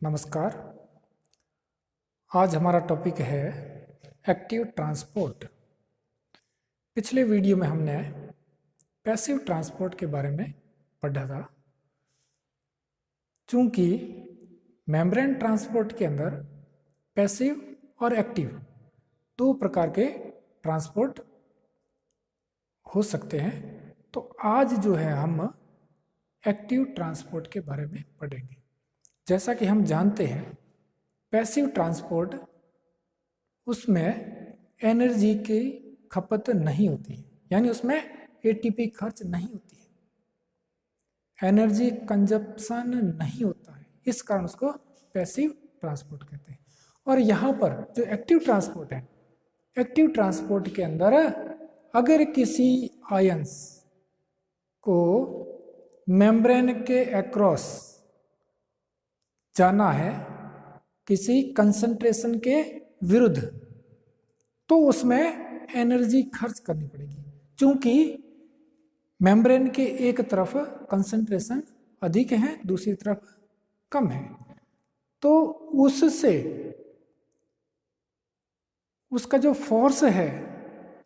नमस्कार। आज हमारा टॉपिक है एक्टिव ट्रांसपोर्ट। पिछले वीडियो में हमने पैसिव ट्रांसपोर्ट के बारे में पढ़ा था। चूंकि मेम्ब्रेन ट्रांसपोर्ट के अंदर पैसिव और एक्टिव दो प्रकार के ट्रांसपोर्ट हो सकते हैं, तो आज जो है हम एक्टिव ट्रांसपोर्ट के बारे में पढ़ेंगे। जैसा कि हम जानते हैं, पैसिव ट्रांसपोर्ट उसमें एनर्जी की खपत नहीं होती है, यानी उसमें एटीपी खर्च नहीं होती है, एनर्जी कंजप्शन नहीं होता है, इस कारण उसको पैसिव ट्रांसपोर्ट कहते हैं। और यहाँ पर जो एक्टिव ट्रांसपोर्ट है, एक्टिव ट्रांसपोर्ट के अंदर अगर किसी आयंस को मेम्ब्रेन के अक्रॉस जाना है किसी कंसंट्रेशन के विरुद्ध, तो उसमें एनर्जी खर्च करनी पड़ेगी। चूंकि मेम्ब्रेन के एक तरफ कंसंट्रेशन अधिक है, दूसरी तरफ कम है, तो उससे उसका जो फोर्स है,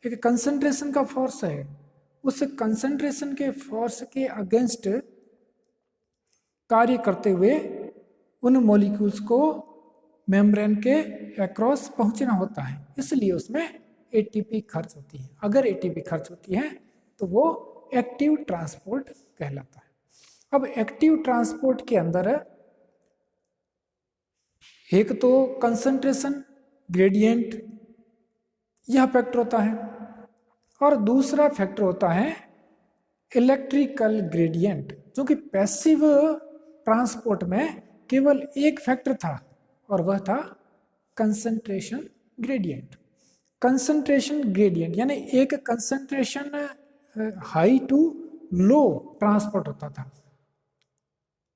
एक कंसंट्रेशन का फोर्स है, उस कंसंट्रेशन के फोर्स के अगेंस्ट कार्य करते हुए उन मॉलिक्यूल्स को मेम्ब्रेन के अक्रॉस पहुंचना होता है, इसलिए उसमें एटीपी खर्च होती है। अगर एटीपी खर्च होती है तो वो एक्टिव ट्रांसपोर्ट कहलाता है। अब एक्टिव ट्रांसपोर्ट के अंदर एक तो कंसंट्रेशन ग्रेडियंट यह फैक्टर होता है, और दूसरा फैक्टर होता है इलेक्ट्रिकल ग्रेडियंट, जो कि पैसिव ट्रांसपोर्ट में केवल एक फैक्टर था, और वह था कंसंट्रेशन ग्रेडियंट। कंसंट्रेशन ग्रेडियंट यानी एक concentration high to low transport होता था,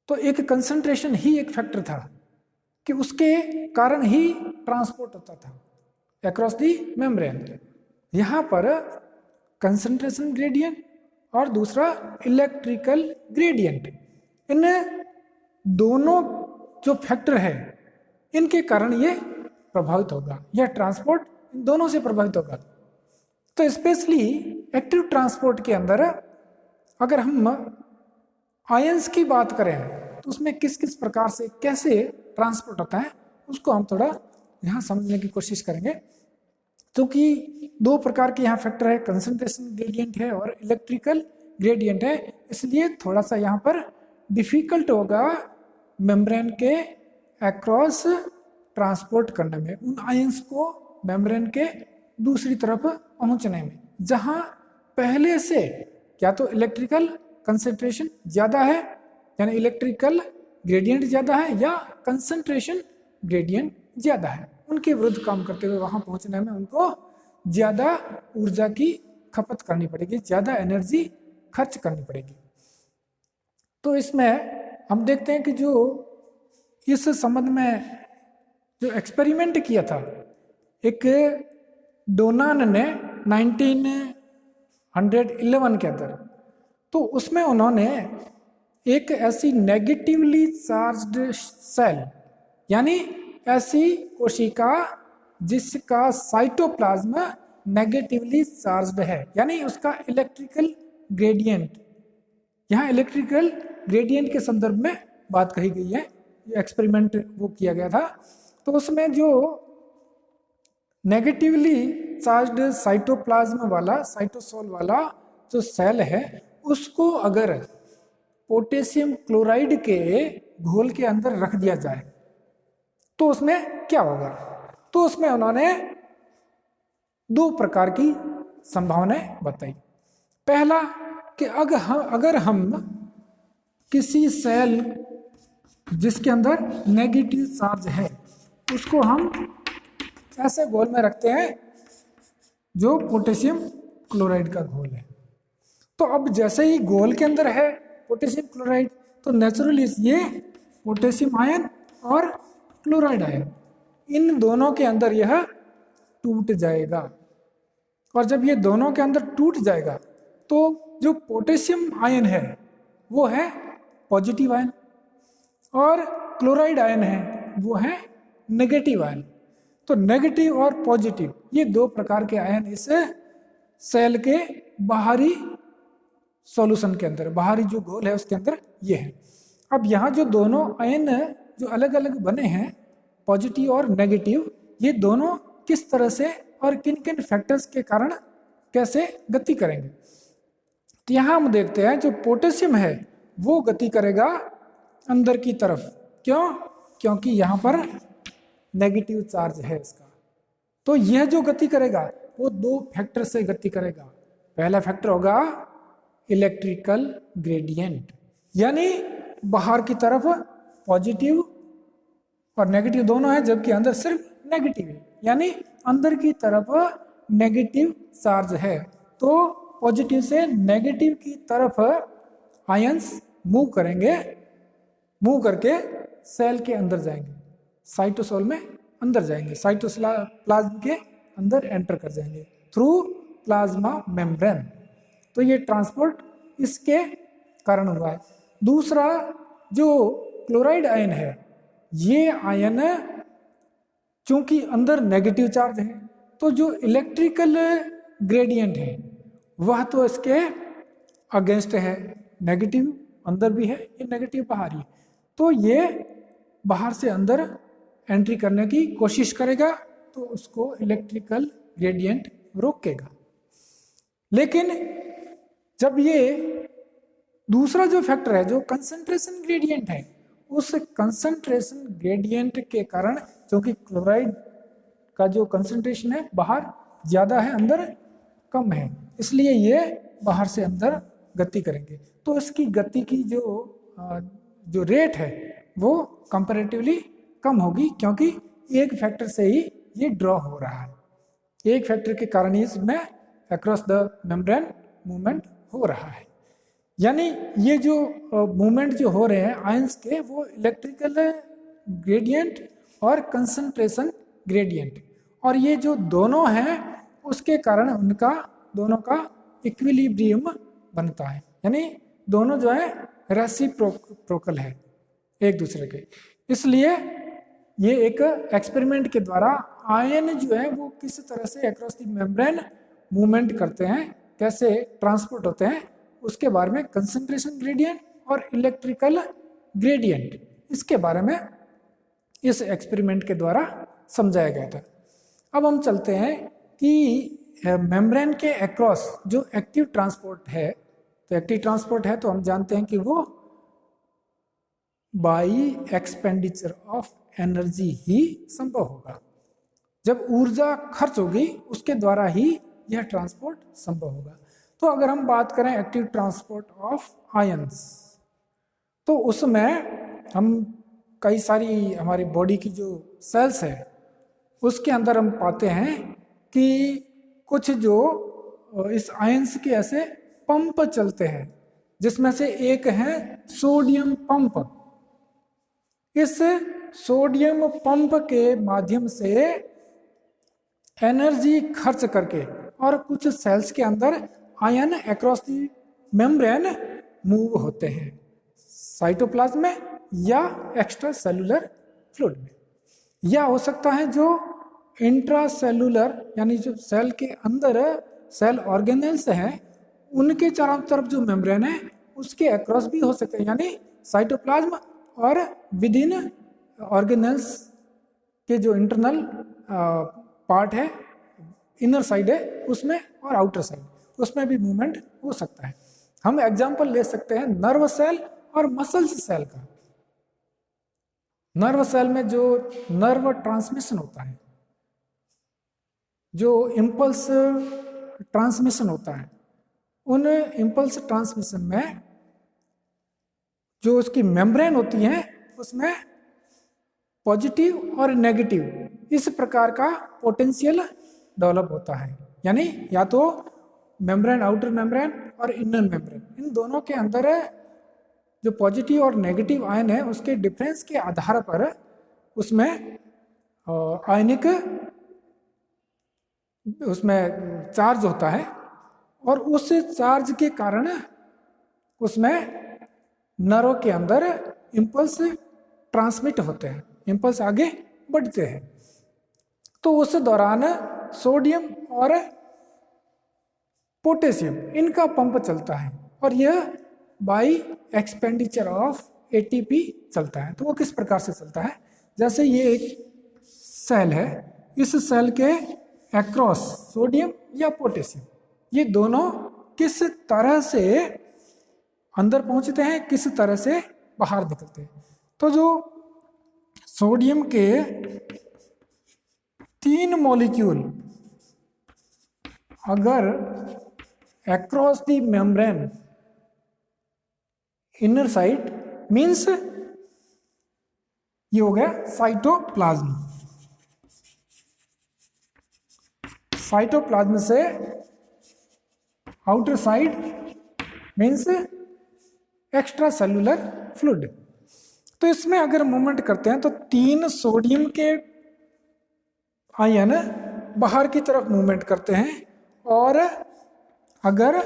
तो एक कंसंट्रेशन ही एक फैक्टर था कि उसके कारण ही ट्रांसपोर्ट होता था अक्रॉस दी मेम्ब्रेन। यहाँ पर कंसंट्रेशन ग्रेडियंट और दूसरा इलेक्ट्रिकल ग्रेडियंट, इन दोनों जो फैक्टर है इनके कारण ये प्रभावित होगा, यह ट्रांसपोर्ट इन दोनों से प्रभावित होगा। तो स्पेशली एक्टिव ट्रांसपोर्ट के अंदर अगर हम आयंस की बात करें तो उसमें किस किस प्रकार से कैसे ट्रांसपोर्ट होता है उसको हम थोड़ा यहाँ समझने की कोशिश करेंगे। क्योंकि दो प्रकार के यहाँ फैक्टर है, कंसंट्रेशन ग्रेडियंट है और इलेक्ट्रिकल ग्रेडियंट है, इसलिए थोड़ा सा यहाँ पर डिफिकल्ट होगा मेम्ब्रेन के अक्रॉस ट्रांसपोर्ट करने में, उन आयंस को मेम्ब्रेन के दूसरी तरफ पहुंचने में, जहां पहले से क्या तो इलेक्ट्रिकल कंसंट्रेशन ज्यादा है यानी इलेक्ट्रिकल ग्रेडियंट ज्यादा है, या कंसंट्रेशन ग्रेडियंट ज्यादा है, उनके विरुद्ध काम करते हुए वहां पहुंचने में उनको ज्यादा ऊर्जा की खपत करनी पड़ेगी, ज्यादा एनर्जी खर्च करनी पड़ेगी। तो इसमें हम देखते हैं कि जो इस संबंध में जो एक्सपेरिमेंट किया था एक डोनान ने 1911 के अंदर, तो उसमें उन्होंने एक ऐसी नेगेटिवली चार्ज्ड सेल यानी ऐसी कोशिका जिसका साइटोप्लाज्म नेगेटिवली चार्ज्ड है, यानी उसका इलेक्ट्रिकल ग्रेडियंट, यहाँ इलेक्ट्रिकल ग्रेडियंट के संदर्भ में बात कही गई है, ये एक्सपेरिमेंट वो किया गया था। तो उसमें जो नेगेटिवली चार्ज्ड साइटोप्लाज्म वाला साइटोसोल वाला जो सेल है, उसको अगर पोटेशियम क्लोराइड के घोल के अंदर रख दिया जाए तो उसमें क्या होगा। तो उसमें उन्होंने दो प्रकार की संभावनाएं बताई। पहला कि अगर हम किसी सेल जिसके अंदर नेगेटिव चार्ज है उसको हम ऐसे घोल में रखते हैं जो पोटेशियम क्लोराइड का घोल है, तो अब जैसे ही घोल के अंदर है पोटेशियम क्लोराइड, तो नेचुरली ये पोटेशियम आयन और क्लोराइड आयन इन दोनों के अंदर यह टूट जाएगा, और जब ये दोनों के अंदर टूट जाएगा तो जो पोटेशियम आयन है वो है पॉजिटिव आयन, और क्लोराइड आयन है वो है नेगेटिव आयन। तो नेगेटिव और पॉजिटिव ये दो प्रकार के आयन इस सेल के बाहरी सॉल्यूशन के अंदर, बाहरी जो घोल है उसके अंदर ये है। अब यहाँ जो दोनों आयन जो अलग अलग बने हैं पॉजिटिव और नेगेटिव, ये दोनों किस तरह से और किन किन फैक्टर्स के कारण कैसे गति करेंगे। तो यहाँ हम देखते हैं जो पोटेशियम है वो गति करेगा अंदर की तरफ। क्यों? क्योंकि यहाँ पर नेगेटिव चार्ज है इसका। तो यह जो गति करेगा वो दो फैक्टर से गति करेगा। पहला फैक्टर होगा इलेक्ट्रिकल ग्रेडियंट, यानी बाहर की तरफ पॉजिटिव और नेगेटिव दोनों है जबकि अंदर सिर्फ नेगेटिव है, यानी अंदर की तरफ नेगेटिव चार्ज है। तो पॉजिटिव से नेगेटिव की तरफ आयंस मूव करेंगे, मूव करके सेल के अंदर जाएंगे, साइटोसोल में अंदर जाएंगे, साइटोप्लाज्म के अंदर एंटर कर जाएंगे थ्रू प्लाज्मा मेम्ब्रेन। तो ये ट्रांसपोर्ट इसके कारण हुआ है। दूसरा जो क्लोराइड आयन है, ये आयन चूंकि अंदर नेगेटिव चार्ज है तो जो इलेक्ट्रिकल ग्रेडियंट है वह तो इसके अगेंस्ट है, नेगेटिव अंदर भी है, ये नेगेटिव बाहर ही, तो ये बाहर से अंदर एंट्री करने की कोशिश करेगा तो उसको इलेक्ट्रिकल ग्रेडियंट रोकेगा। लेकिन जब ये दूसरा जो फैक्टर है जो कंसंट्रेशन ग्रेडियंट है, उस कंसंट्रेशन ग्रेडियंट के कारण, क्योंकि क्लोराइड का जो कंसंट्रेशन है बाहर ज़्यादा है अंदर कम है, इसलिए ये बाहर से अंदर गति करेंगे। तो इसकी गति की जो रेट है वो कंपैरेटिवली कम होगी, क्योंकि एक फैक्टर से ही ये ड्रॉ हो रहा है, एक फैक्टर के कारण ही इसमें अक्रॉस द मेम्ब्रेन मूवमेंट हो रहा है। यानी ये जो मूवमेंट जो हो रहे हैं आयंस के, वो इलेक्ट्रिकल ग्रेडियंट और कंसंट्रेशन ग्रेडियंट, और ये जो दोनों हैं उसके कारण उनका दोनों का इक्विलिब्रियम बनता है, यानी दोनों जो है रेसिप्रोकल है एक दूसरे के। इसलिए ये एक एक्सपेरिमेंट के द्वारा आयन जो है वो किस तरह से अक्रॉस द मेम्ब्रेन मूवमेंट करते हैं, कैसे ट्रांसपोर्ट होते हैं, उसके बारे में कंसंट्रेशन ग्रेडियंट और इलेक्ट्रिकल ग्रेडियंट, इसके बारे में इस एक्सपेरिमेंट के द्वारा समझाया गया था। अब हम चलते हैं कि मेम्ब्रेन के अक्रॉस जो एक्टिव ट्रांसपोर्ट है, तो एक्टिव ट्रांसपोर्ट है तो हम जानते हैं कि वो बाई एक्सपेंडिचर ऑफ एनर्जी ही संभव होगा। जब ऊर्जा खर्च होगी उसके द्वारा ही यह ट्रांसपोर्ट संभव होगा। तो अगर हम बात करें एक्टिव ट्रांसपोर्ट ऑफ आयंस, तो उसमें हम कई सारी हमारी बॉडी की जो सेल्स है उसके अंदर हम पाते हैं कि कुछ जो इस आयंस के ऐसे पंप चलते हैं, जिसमें से एक है सोडियम पंप। इस सोडियम पंप के माध्यम से एनर्जी खर्च करके और कुछ सेल्स के अंदर ion across the membrane move होते हैं, साइटोप्लाज्म में या एक्स्ट्रा सेलुलर फ्लूइड में, या हो सकता है जो इंट्रासेलुलर यानी जो सेल के अंदर सेल ऑर्गेनेल्स हैं उनके चारों तरफ जो मेम्ब्रेन है उसके अक्रॉस भी हो सकते हैं, यानी साइटोप्लाज्म और विद इन ऑर्गेनेल्स के जो इंटरनल पार्ट है, इनर साइड है उसमें और आउटर साइड उसमें भी मूवमेंट हो सकता है। हम एग्जांपल ले सकते हैं नर्व सेल और मसल्स सेल का। नर्व सेल में जो नर्व ट्रांसमिशन होता है, जो इम्पल्स ट्रांसमिशन होता है, उन इम्पल्स ट्रांसमिशन में जो उसकी मेम्ब्रेन होती है उसमें पॉजिटिव और नेगेटिव इस प्रकार का पोटेंशियल डेवलप होता है, यानी या तो मेम्ब्रेन, आउटर मेम्ब्रेन और इनर मेम्ब्रेन, इन दोनों के अंदर जो पॉजिटिव और नेगेटिव आयन है उसके डिफरेंस के आधार पर उसमें आयनिक उसमें चार्ज होता है, और उस चार्ज के कारण उसमें नर्व के अंदर इम्पल्स ट्रांसमिट होते हैं, इम्पल्स आगे बढ़ते हैं। तो उस दौरान सोडियम और पोटेशियम इनका पंप चलता है और यह बाई एक्सपेंडिचर ऑफ एटीपी चलता है। तो वो किस प्रकार से चलता है, जैसे ये एक सेल है, इस सेल के अक्रॉस सोडियम या पोटेशियम ये दोनों किस तरह से अंदर पहुंचते हैं, किस तरह से बाहर निकलते हैं। तो जो सोडियम के 3 मॉलिक्यूल अगर across the membrane inner side means ये हो गया साइटोप्लाज्म, साइटोप्लाज्म से outer side means extra cellular fluid. तो इसमें अगर मूवमेंट करते हैं तो 3 सोडियम के आयन बाहर की तरफ मूवमेंट करते हैं और अगर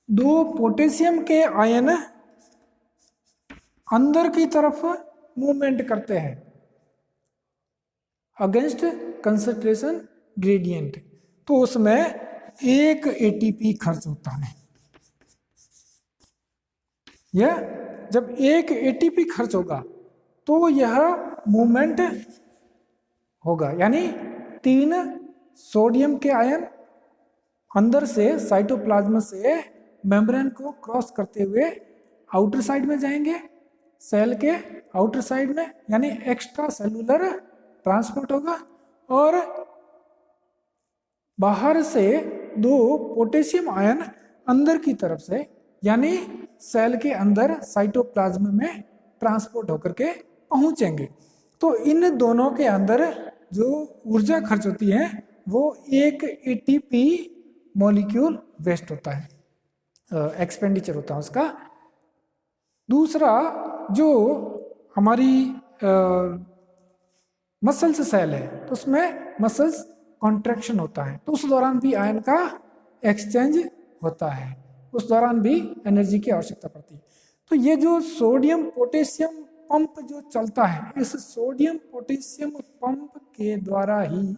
2 पोटेशियम के आयन अंदर की तरफ मूवमेंट करते हैं अगेंस्ट कंसंट्रेशन ग्रेडियंट, तो उसमें 1 एटीपी खर्च होता है। यह जब 1 एटीपी खर्च होगा तो यह मूवमेंट होगा, यानी 3 सोडियम के आयन अंदर से साइटोप्लाज्म से मेम्ब्रेन को क्रॉस करते हुए आउटर साइड में जाएंगे, सेल के आउटर साइड में, यानी एक्स्ट्रा सेलुलर ट्रांसपोर्ट होगा। और बाहर से 2 पोटेशियम आयन अंदर की तरफ से यानी सेल के अंदर साइटोप्लाज्म में ट्रांसपोर्ट होकर के पहुंचेंगे। तो इन दोनों के अंदर जो ऊर्जा खर्च होती है वो 1 एटीपी मॉलिक्यूल वेस्ट होता है, एक्सपेंडिचर होता है उसका। दूसरा जो हमारी मसल्स सेल है तो उसमें मसल्स कॉन्ट्रैक्शन होता है, तो उस दौरान भी आयन का एक्सचेंज होता है, उस दौरान भी एनर्जी की आवश्यकता पड़ती है। तो ये जो सोडियम पोटेशियम पंप जो चलता है, इस सोडियम पोटेशियम पंप के द्वारा ही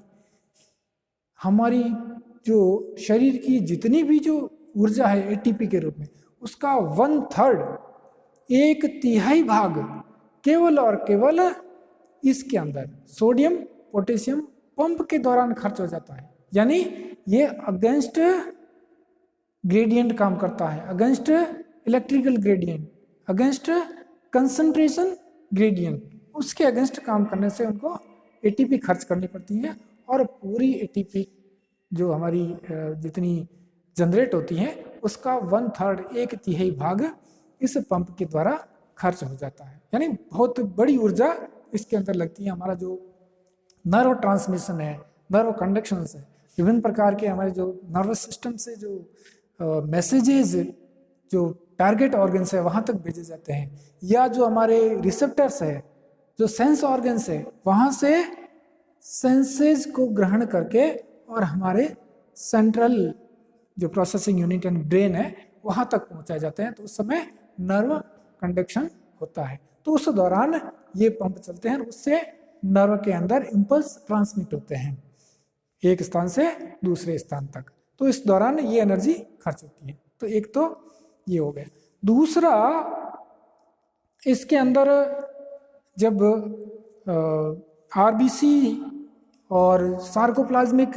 हमारी जो शरीर की जितनी भी जो ऊर्जा है एटीपी के रूप में, उसका 1/3 1/3 भाग केवल और केवल इसके अंदर सोडियम पोटेशियम पंप के दौरान खर्च हो जाता है। यानी ये अगेंस्ट ग्रेडियंट काम करता है, against electrical gradient, against concentration gradient, उसके अगेंस्ट काम करने से उनको एटीपी खर्च करनी पड़ती है और पूरी एटीपी जो हमारी जितनी जनरेट होती है उसका 1/3 1/3 भाग इस पंप के द्वारा खर्च हो जाता है। यानी बहुत बड़ी ऊर्जा इसके अंदर लगती है। हमारा जो नर्व ट्रांसमिशन है, नर्व कंडक्शन है, विभिन्न प्रकार के हमारे जो नर्वस सिस्टम से जो मैसेजेस जो टारगेट ऑर्गन्स है वहाँ तक भेजे जाते हैं, या जो हमारे रिसेप्टर्स है, जो सेंस ऑर्गन्स है, वहाँ से सेंसेज को ग्रहण करके और हमारे सेंट्रल जो प्रोसेसिंग यूनिट एंड ब्रेन है वहाँ तक पहुँचाए जाते हैं। तो उस समय नर्व कंडक्शन होता है। तो उस दौरान ये पंप चलते हैं, उससे नर्व के अंदर इम्पल्स ट्रांसमिट होते हैं एक स्थान से दूसरे स्थान तक। तो इस दौरान ये एनर्जी खर्च होती है। तो एक तो ये हो गया। दूसरा, इसके अंदर जब आरबीसी और सार्कोप्लाज्मिक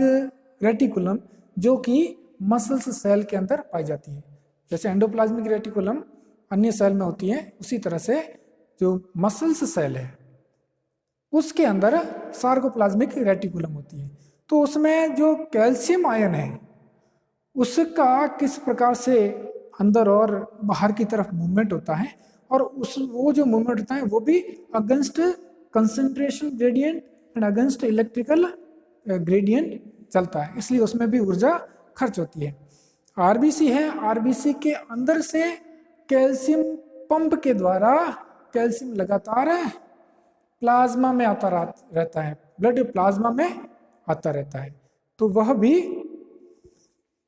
रेटिकुलम जो कि मसल्स सेल के अंदर पाई जाती है, जैसे एंडोप्लाज्मिक रेटिकुलम अन्य सेल में होती है, उसी तरह से जो मसल्स सेल है उसके अंदर सार्कोप्लाज्मिक रेटिकुलम होती है। तो उसमें जो कैल्शियम आयन है उसका किस प्रकार से अंदर और बाहर की तरफ मूवमेंट होता है, और वो जो मूवमेंट होता है वो भी against concentration gradient and against electrical gradient चलता है, इसलिए उसमें भी ऊर्जा खर्च होती है। आरबीसी है, आरबीसी के अंदर से कैल्शियम पंप के द्वारा कैल्शियम लगातार प्लाज्मा में आता रहता है, ब्लड प्लाज्मा में आता रहता है। तो वह भी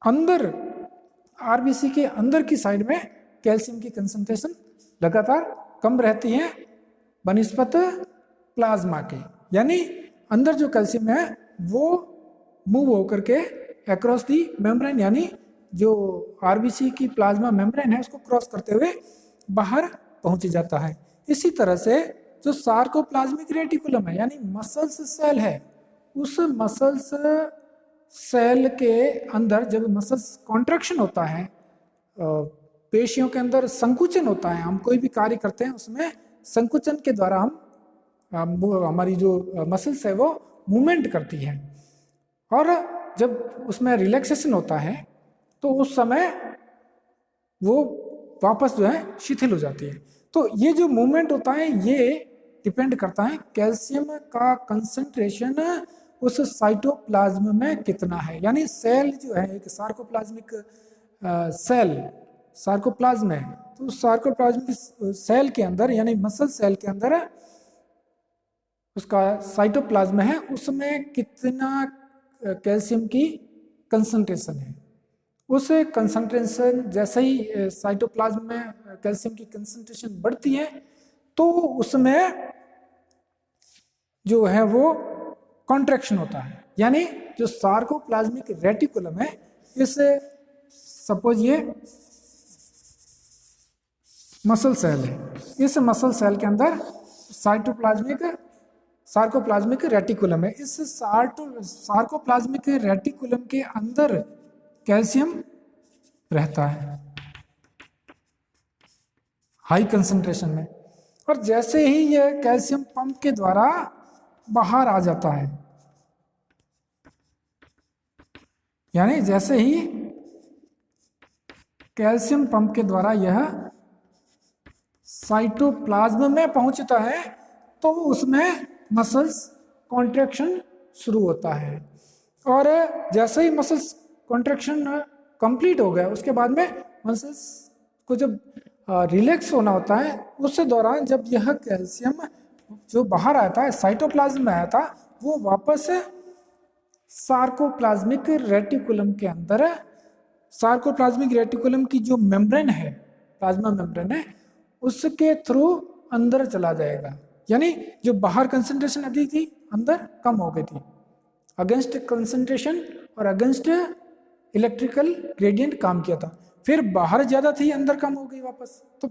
अंदर आरबीसी के अंदर की साइड में कैल्शियम की कंसंट्रेशन लगातार कम रहती है बनिस्पत प्लाज्मा के, यानी अंदर जो कैल्शियम है वो मूव होकर के अक्रॉस दी मेम्ब्रेन, यानी जो आरबीसी की प्लाज्मा मेम्ब्रेन है उसको क्रॉस करते हुए बाहर पहुंच जाता है। इसी तरह से जो सार्कोप्लाज्मिक रेटिकुलम है यानी मसल्स सेल है, उस मसल्स सेल के अंदर जब मसल्स कॉन्ट्रैक्शन होता है, पेशियों के अंदर संकुचन होता है, हम कोई भी कार्य करते हैं उसमें संकुचन के द्वारा हमारी जो मसल्स है वो मूवमेंट करती है, और जब उसमें रिलैक्सेशन होता है तो उस समय वो वापस जो है शिथिल हो जाती है। तो ये जो मूवमेंट होता है ये डिपेंड करता है कैल्शियम का कंसंट्रेशन उस साइटोप्लाज्म में कितना है। यानी सेल जो है एक सार्कोप्लाज्मिक सेल सार्कोप्लाज्म है, तो सार्कोप्लाज्मिक सेल के अंदर यानी मसल सेल के अंदर उसका साइटोप्लाज्म है, उसमें कितना कैल्शियम की कंसंट्रेशन है। उस कंसंट्रेशन जैसे ही साइटोप्लाज्म में कैल्शियम की कंसंट्रेशन बढ़ती है तो उसमें जो है वो कॉन्ट्रैक्शन होता है। यानी जो सार्कोप्लाज्मिक रेटिकुलम है, इस सपोज ये मसल सेल है, इस मसल सेल के अंदर सार्कोप्लाज्मिक रेटिकुलम है। इस सार्कोप्लाज्मिक रेटिकुलम के अंदर कैल्शियम रहता है हाई कंसंट्रेशन में, और जैसे ही यह कैल्शियम पंप के द्वारा बाहर आ जाता है, यानी जैसे ही कैल्शियम पंप के द्वारा यह साइटोप्लाज्म में पहुंचता है तो उसमें मसल्स कॉन्ट्रैक्शन शुरू होता है, और जैसे ही मसल्स कॉन्ट्रैक्शन कंप्लीट हो गया उसके बाद में मसल्स को जब रिलैक्स होना होता है, उस दौरान जब यह कैल्शियम जो बाहर आता है साइटोप्लाज्म में आया था वो वापस सार्कोप्लाज्मिक रेटिकुलम के अंदर, सार्कोप्लाज्मिक रेटिकुलम की जो मेम्ब्रेन है, प्लाज्मा मेम्ब्रेन है, उसके थ्रू अंदर चला जाएगा। यानी जो बाहर कंसंट्रेशन अधिक थी अंदर कम हो गई थी, अगेंस्ट कंसंट्रेशन और अगेंस्ट इलेक्ट्रिकल ग्रेडियंट काम किया था। फिर बाहर ज़्यादा थी अंदर कम हो गई वापस, तो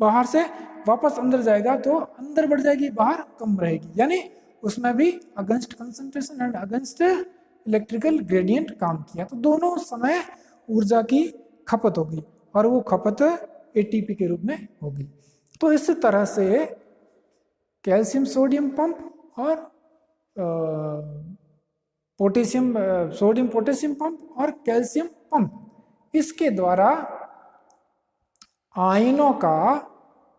बाहर से वापस अंदर जाएगा तो अंदर बढ़ जाएगी बाहर कम रहेगी, यानी उसमें भी against concentration and against electrical gradient काम किया। तो दोनों समय ऊर्जा की खपत होगी और वो खपत एटीपी के रूप में होगी। तो इस तरह से कैल्शियम सोडियम पंप और पोटेशियम सोडियम पोटेशियम पंप और कैल्शियम पंप, इसके द्वारा आयनों का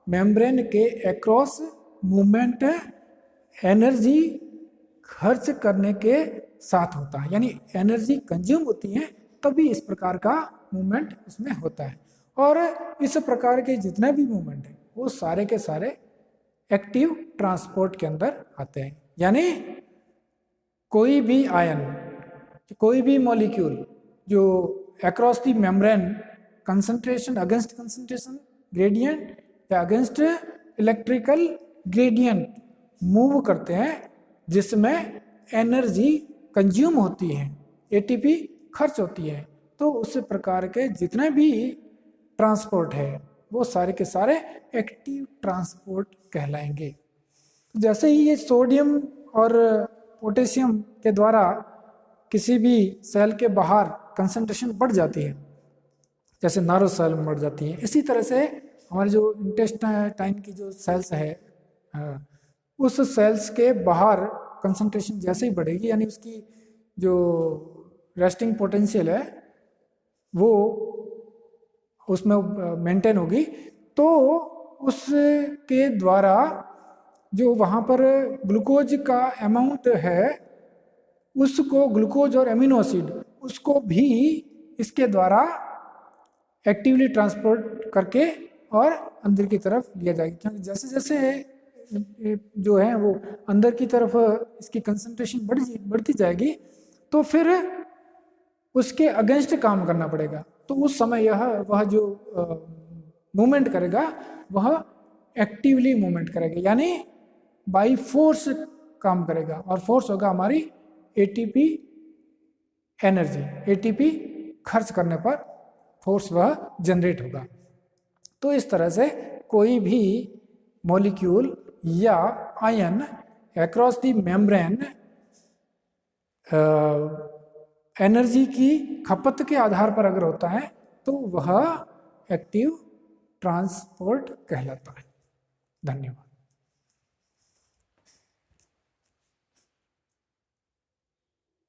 मेम्ब्रेन के अक्रॉस मूवमेंट एनर्जी खर्च करने के साथ होता है, यानी एनर्जी कंज्यूम होती है तभी इस प्रकार का मूवमेंट उसमें होता है। और इस प्रकार के जितने भी मूवमेंट हैं वो सारे के सारे एक्टिव ट्रांसपोर्ट के अंदर आते हैं। यानी कोई भी आयन, कोई भी मॉलिक्यूल जो across the membrane concentration against concentration gradient या अगेंस्ट इलेक्ट्रिकल ग्रेडियंट मूव करते हैं, जिसमें एनर्जी कंज्यूम होती है, एटीपी खर्च होती है, तो उस प्रकार के जितने भी ट्रांसपोर्ट है वो सारे के सारे एक्टिव ट्रांसपोर्ट कहलाएंगे। जैसे ही ये सोडियम और पोटेशियम के द्वारा किसी भी सेल के बाहर कंसंट्रेशन बढ़ जाती है, जैसे नारो सेल बढ़ जाती है, इसी तरह से हमारे जो इंटेस्टाइन की जो सेल्स है उस सेल्स के बाहर कंसंट्रेशन जैसे ही बढ़ेगी, यानी उसकी जो रेस्टिंग पोटेंशियल है वो उसमें मेंटेन होगी, तो उसके द्वारा जो वहाँ पर ग्लूकोज का अमाउंट है उसको, ग्लूकोज और एमिनो एसिड, उसको भी इसके द्वारा एक्टिवली ट्रांसपोर्ट करके और अंदर की तरफ लिया जाएगा। क्योंकि जैसे जैसे जो है वो अंदर की तरफ इसकी कंसंट्रेशन बढ़ती जाएगी तो फिर उसके अगेंस्ट काम करना पड़ेगा, तो उस समय वह जो मूवमेंट करेगा वह एक्टिवली मूवमेंट करेगा, यानी बाई फोर्स काम करेगा, और फोर्स होगा हमारी एटीपी एनर्जी। एटीपी खर्च करने पर फोर्स वह जनरेट होगा। तो इस तरह से कोई भी मॉलिक्यूल या ion across the membrane energy की खपत के आधार पर अगर होता है तो वह एक्टिव ट्रांसपोर्ट कहलाता है। धन्यवाद।